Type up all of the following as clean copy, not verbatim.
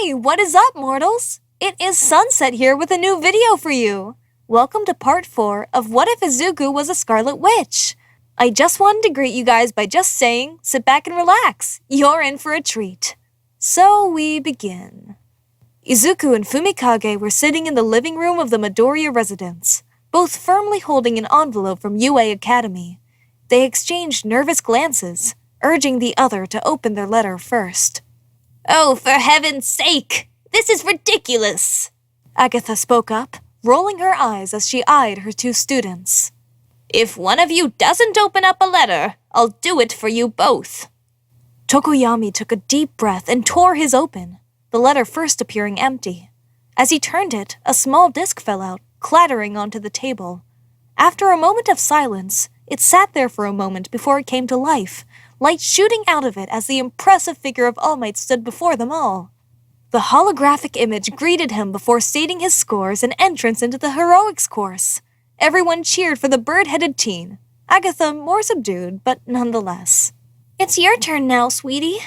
Hey, what is up, mortals? It is Sunset here with a new video for you. Welcome to part 4 of What If Izuku Was a Scarlet Witch? I just wanted to greet you guys by just saying, sit back and relax. You're in for a treat. So we begin. Izuku and Fumikage were sitting in the living room of the Midoriya residence, both firmly holding an envelope from UA Academy. They exchanged nervous glances, urging the other to open their letter first. Oh, for heaven's sake! This is ridiculous! Agatha spoke up, rolling her eyes as she eyed her two students. If one of you doesn't open up a letter, I'll do it for you both. Tokoyami took a deep breath and tore his open, the letter first appearing empty. As he turned it, a small disc fell out, clattering onto the table. After a moment of silence, it sat there for a moment before it came to life, light shooting out of it as the impressive figure of All Might stood before them all. The holographic image greeted him before stating his scores and entrance into the heroics course. Everyone cheered for the bird-headed teen, Agatha more subdued, but nonetheless. It's your turn now, sweetie.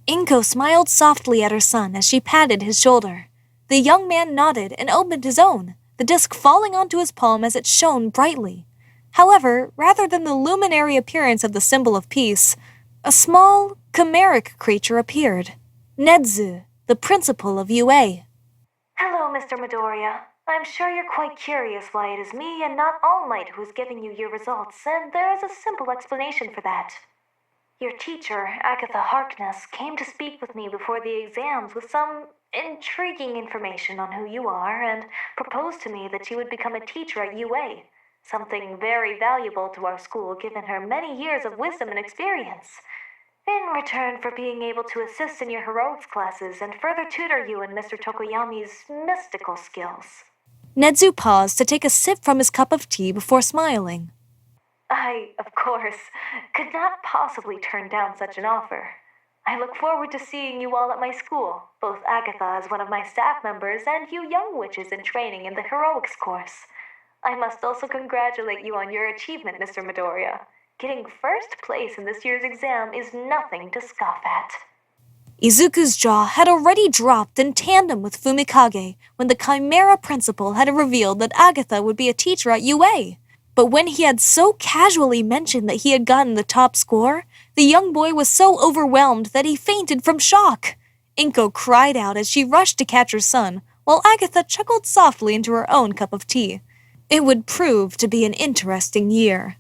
Inko smiled softly at her son as she patted his shoulder. The young man nodded and opened his own, the disc falling onto his palm as it shone brightly. However, rather than the luminary appearance of the symbol of peace, a small, chimeric creature appeared. Nedzu, the principal of UA. Hello, Mr. Midoriya. I'm sure you're quite curious why it is me and not All Might who is giving you your results, and there is a simple explanation for that. Your teacher, Agatha Harkness, came to speak with me before the exams with some intriguing information on who you are and proposed to me that you would become a teacher at UA. Something very valuable to our school given her many years of wisdom and experience. In return for being able to assist in your heroics classes and further tutor you in Mr. Tokoyami's mystical skills. Nedzu paused to take a sip from his cup of tea before smiling. I, of course, could not possibly turn down such an offer. I look forward to seeing you all at my school, both Agatha as one of my staff members and you young witches in training in the heroics course. I must also congratulate you on your achievement, Mr. Midoriya. Getting first place in this year's exam is nothing to scoff at. Izuku's jaw had already dropped in tandem with Fumikage when the Chimera principal had revealed that Agatha would be a teacher at UA. But when he had so casually mentioned that he had gotten the top score, the young boy was so overwhelmed that he fainted from shock. Inko cried out as she rushed to catch her son, while Agatha chuckled softly into her own cup of tea. It would prove to be an interesting year.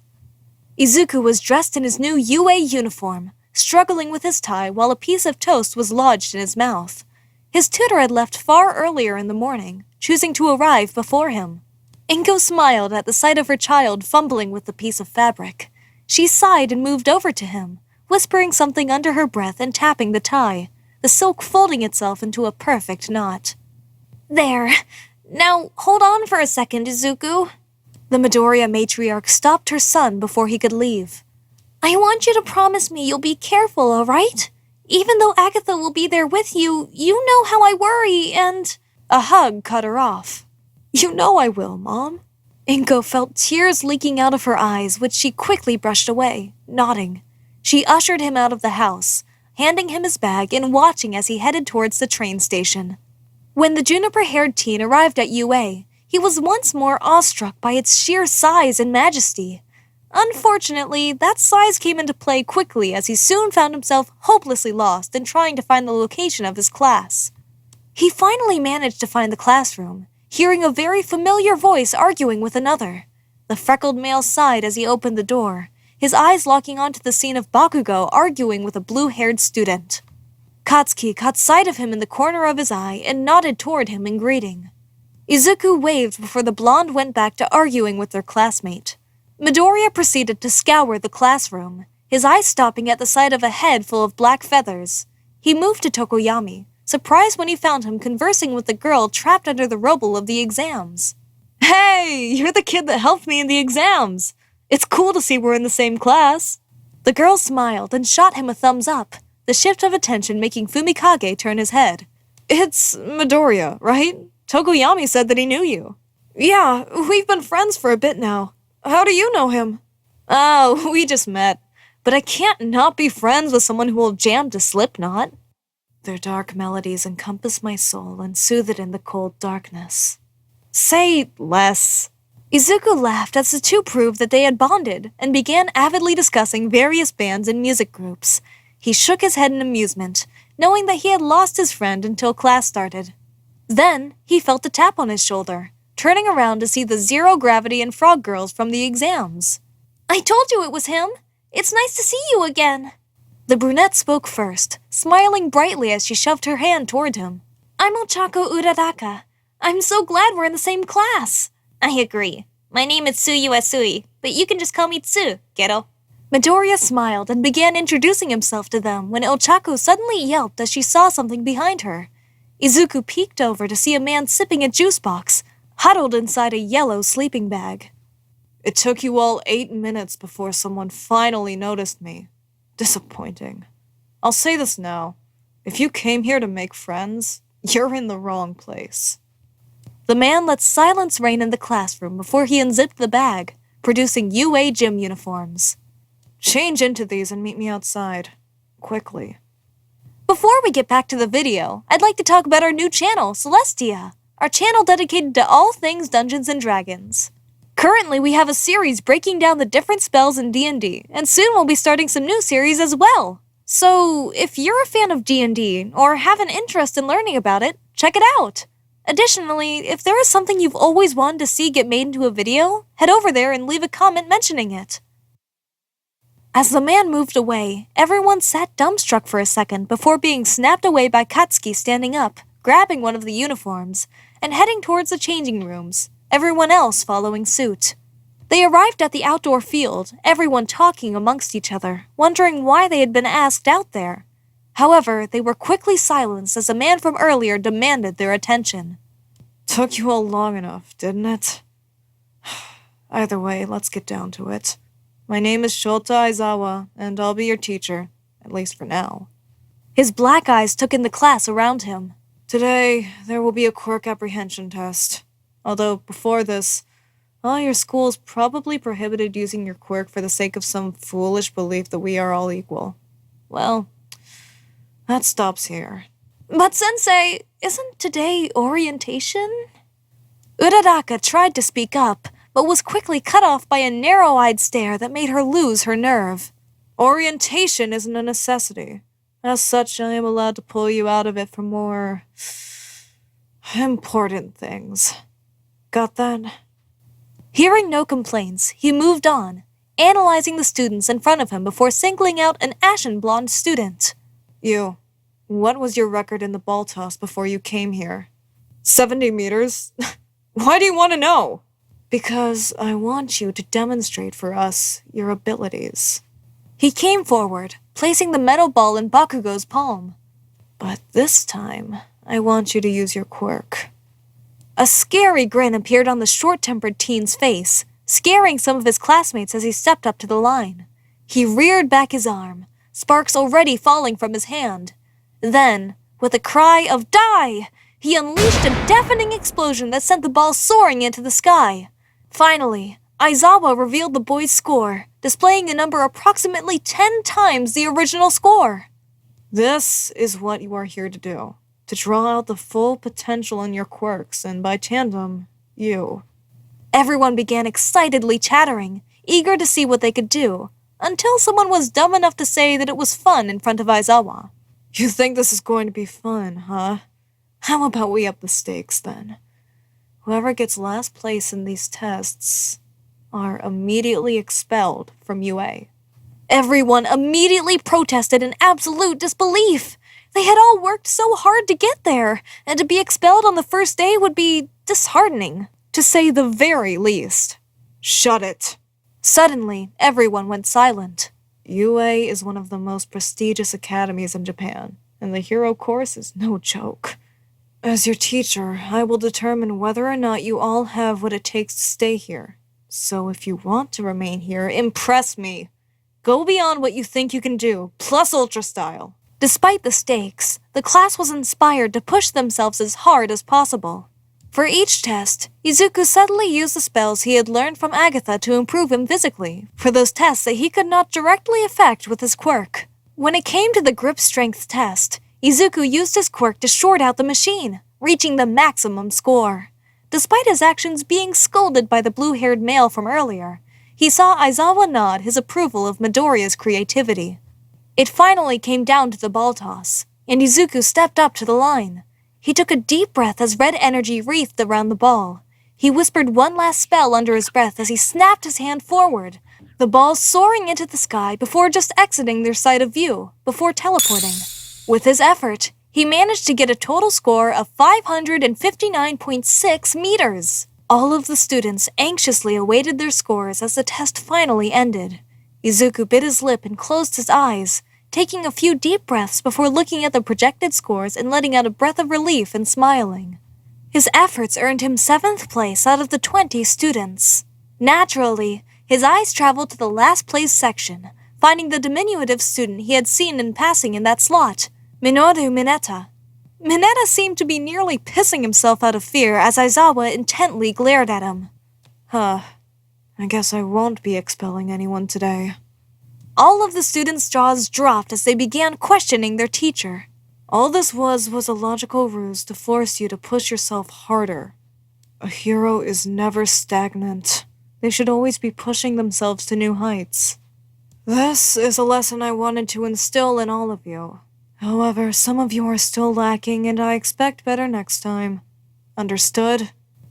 Izuku was dressed in his new UA uniform, struggling with his tie while a piece of toast was lodged in his mouth. His tutor had left far earlier in the morning, choosing to arrive before him. Inko smiled at the sight of her child fumbling with the piece of fabric. She sighed and moved over to him, whispering something under her breath and tapping the tie, the silk folding itself into a perfect knot. There. Now, hold on for a second, Izuku. The Midoriya matriarch stopped her son before he could leave. I want you to promise me you'll be careful, all right? Even though Agatha will be there with you, you know how I worry, and... A hug cut her off. You know I will, Mom. Inko felt tears leaking out of her eyes, which she quickly brushed away, nodding. She ushered him out of the house, handing him his bag and watching as he headed towards the train station. When the juniper-haired teen arrived at UA, he was once more awestruck by its sheer size and majesty. Unfortunately, that size came into play quickly as he soon found himself hopelessly lost in trying to find the location of his class. He finally managed to find the classroom, hearing a very familiar voice arguing with another. The freckled male sighed as he opened the door, his eyes locking onto the scene of Bakugo arguing with a blue-haired student. Katsuki caught sight of him in the corner of his eye and nodded toward him in greeting. Izuku waved before the blonde went back to arguing with their classmate. Midoriya proceeded to scour the classroom, his eyes stopping at the sight of a head full of black feathers. He moved to Tokoyami, surprised when he found him conversing with the girl trapped under the rubble of the exams. Hey, you're the kid that helped me in the exams. It's cool to see we're in the same class. The girl smiled and shot him a thumbs up, the shift of attention making Fumikage turn his head. It's Midoriya, right? Tokoyami said that he knew you. Yeah, we've been friends for a bit now. How do you know him? Oh, we just met. But I can't not be friends with someone who will jam to Slipknot. Their dark melodies encompass my soul and soothe it in the cold darkness. Say less. Izuku laughed as the two proved that they had bonded and began avidly discussing various bands and music groups. He shook his head in amusement, knowing that he had lost his friend until class started. Then he felt a tap on his shoulder, turning around to see the Zero Gravity and Frog Girls from the exams. I told you it was him. It's nice to see you again. The brunette spoke first, smiling brightly as she shoved her hand toward him. I'm Ochako Uraraka. I'm so glad we're in the same class. I agree. My name is Tsuyu Asui, but you can just call me Tsu, kiddo. Midoriya smiled and began introducing himself to them when Ochako suddenly yelped as she saw something behind her. Izuku peeked over to see a man sipping a juice box, huddled inside a yellow sleeping bag. It took you all 8 minutes before someone finally noticed me. Disappointing. I'll say this now. If you came here to make friends, you're in the wrong place. The man let silence reign in the classroom before he unzipped the bag, producing UA gym uniforms. Change into these and meet me outside. Quickly. Before we get back to the video, I'd like to talk about our new channel, Celestia, our channel dedicated to all things Dungeons & Dragons. Currently, we have a series breaking down the different spells in D&D, and soon we'll be starting some new series as well. So, if you're a fan of D&D, or have an interest in learning about it, check it out! Additionally, if there is something you've always wanted to see get made into a video, head over there and leave a comment mentioning it. As the man moved away, everyone sat dumbstruck for a second before being snapped away by Katsuki standing up, grabbing one of the uniforms, and heading towards the changing rooms, everyone else following suit. They arrived at the outdoor field, everyone talking amongst each other, wondering why they had been asked out there. However, they were quickly silenced as a man from earlier demanded their attention. Took you all long enough, didn't it? Either way, let's get down to it. My name is Shota Aizawa, and I'll be your teacher, at least for now. His black eyes took in the class around him. Today, there will be a quirk apprehension test. Although, before this, your school's probably prohibited using your quirk for the sake of some foolish belief that we are all equal. Well, that stops here. But Sensei, isn't today orientation? Uraraka tried to speak up, but was quickly cut off by a narrow-eyed stare that made her lose her nerve. Orientation isn't a necessity. As such, I am allowed to pull you out of it for more important things. Got that? Hearing no complaints, he moved on, analyzing the students in front of him before singling out an ashen blonde student. You, what was your record in the ball toss before you came here? 70 meters? Why do you want to know? Because I want you to demonstrate for us your abilities. He came forward, placing the metal ball in Bakugo's palm. But this time, I want you to use your quirk. A scary grin appeared on the short-tempered teen's face, scaring some of his classmates as he stepped up to the line. He reared back his arm, sparks already falling from his hand. Then, with a cry of "Die!" he unleashed a deafening explosion that sent the ball soaring into the sky. Finally, Aizawa revealed the boys' score, displaying a number approximately 10 times the original score. This is what you are here to do, to draw out the full potential in your quirks, and by tandem, you. Everyone began excitedly chattering, eager to see what they could do, until someone was dumb enough to say that it was fun in front of Aizawa. You think this is going to be fun, huh? How about we up the stakes, then? Whoever gets last place in these tests are immediately expelled from UA. Everyone immediately protested in absolute disbelief. They had all worked so hard to get there, and to be expelled on the first day would be disheartening, to say the very least. Shut it. Suddenly, everyone went silent. UA is one of the most prestigious academies in Japan, and the hero course is no joke. As your teacher, I will determine whether or not you all have what it takes to stay here. So if you want to remain here, impress me. Go beyond what you think you can do, plus Ultra Style. Despite the stakes, the class was inspired to push themselves as hard as possible. For each test, Izuku subtly used the spells he had learned from Agatha to improve him physically, for those tests that he could not directly affect with his quirk. When it came to the grip strength test, Izuku used his quirk to short out the machine, reaching the maximum score. Despite his actions being scolded by the blue-haired male from earlier, he saw Aizawa nod his approval of Midoriya's creativity. It finally came down to the ball toss, and Izuku stepped up to the line. He took a deep breath as red energy wreathed around the ball. He whispered one last spell under his breath as he snapped his hand forward, the ball soaring into the sky before just exiting their side of view, before teleporting. With his effort, he managed to get a total score of 559.6 meters. All of the students anxiously awaited their scores as the test finally ended. Izuku bit his lip and closed his eyes, taking a few deep breaths before looking at the projected scores and letting out a breath of relief and smiling. His efforts earned him 7th place out of the 20 students. Naturally, his eyes traveled to the last place section, finding the diminutive student he had seen in passing in that slot, Minoru Mineta. Mineta seemed to be nearly pissing himself out of fear as Aizawa intently glared at him. I guess I won't be expelling anyone today. All of the students' jaws dropped as they began questioning their teacher. All this was a logical ruse to force you to push yourself harder. A hero is never stagnant. They should always be pushing themselves to new heights. This is a lesson I wanted to instill in all of you. However, some of you are still lacking, and I expect better next time. Understood?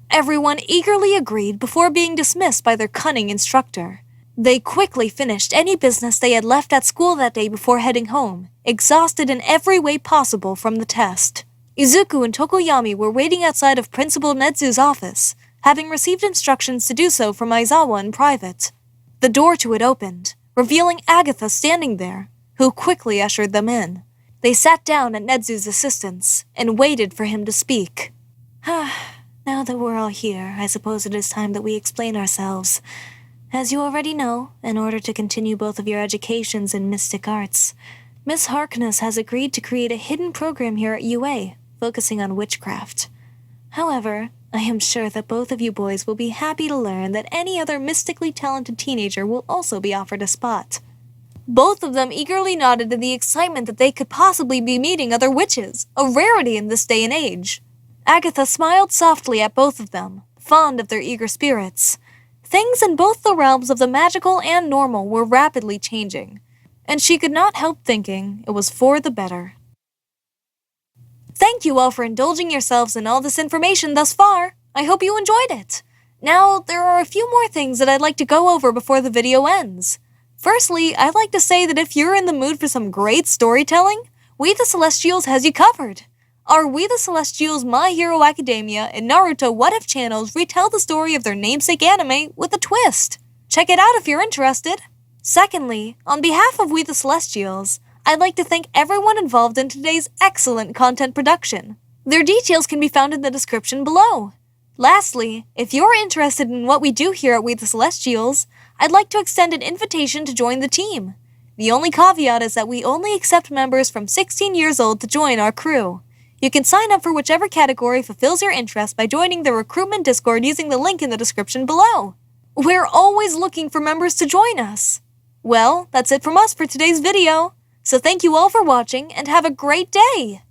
Everyone eagerly agreed before being dismissed by their cunning instructor. They quickly finished any business they had left at school that day before heading home, exhausted in every way possible from the test. Izuku and Tokoyami were waiting outside of Principal Nedzu's office, having received instructions to do so from Aizawa in private. The door to it opened, revealing Agatha standing there, who quickly ushered them in. They sat down at Nedzu's assistance and waited for him to speak. Now that we're all here, I suppose it is time that we explain ourselves. As you already know, in order to continue both of your educations in mystic arts, Miss Harkness has agreed to create a hidden program here at UA, focusing on witchcraft. However, I am sure that both of you boys will be happy to learn that any other mystically talented teenager will also be offered a spot. Both of them eagerly nodded in the excitement that they could possibly be meeting other witches, a rarity in this day and age. Agatha smiled softly at both of them, fond of their eager spirits. Things in both the realms of the magical and normal were rapidly changing, and she could not help thinking it was for the better. Thank you all for indulging yourselves in all this information thus far. I hope you enjoyed it. Now, there are a few more things that I'd like to go over before the video ends. Firstly, I'd like to say that if you're in the mood for some great storytelling, We the Celestials has you covered. Our We the Celestials My Hero Academia and Naruto What If channels retell the story of their namesake anime with a twist. Check it out if you're interested. Secondly, on behalf of We the Celestials, I'd like to thank everyone involved in today's excellent content production. Their details can be found in the description below. Lastly, if you're interested in what we do here at We the Celestials, I'd like to extend an invitation to join the team. The only caveat is that we only accept members from 16 years old to join our crew. You can sign up for whichever category fulfills your interest by joining the recruitment Discord using the link in the description below. We're always looking for members to join us. Well, that's it from us for today's video. So thank you all for watching and have a great day!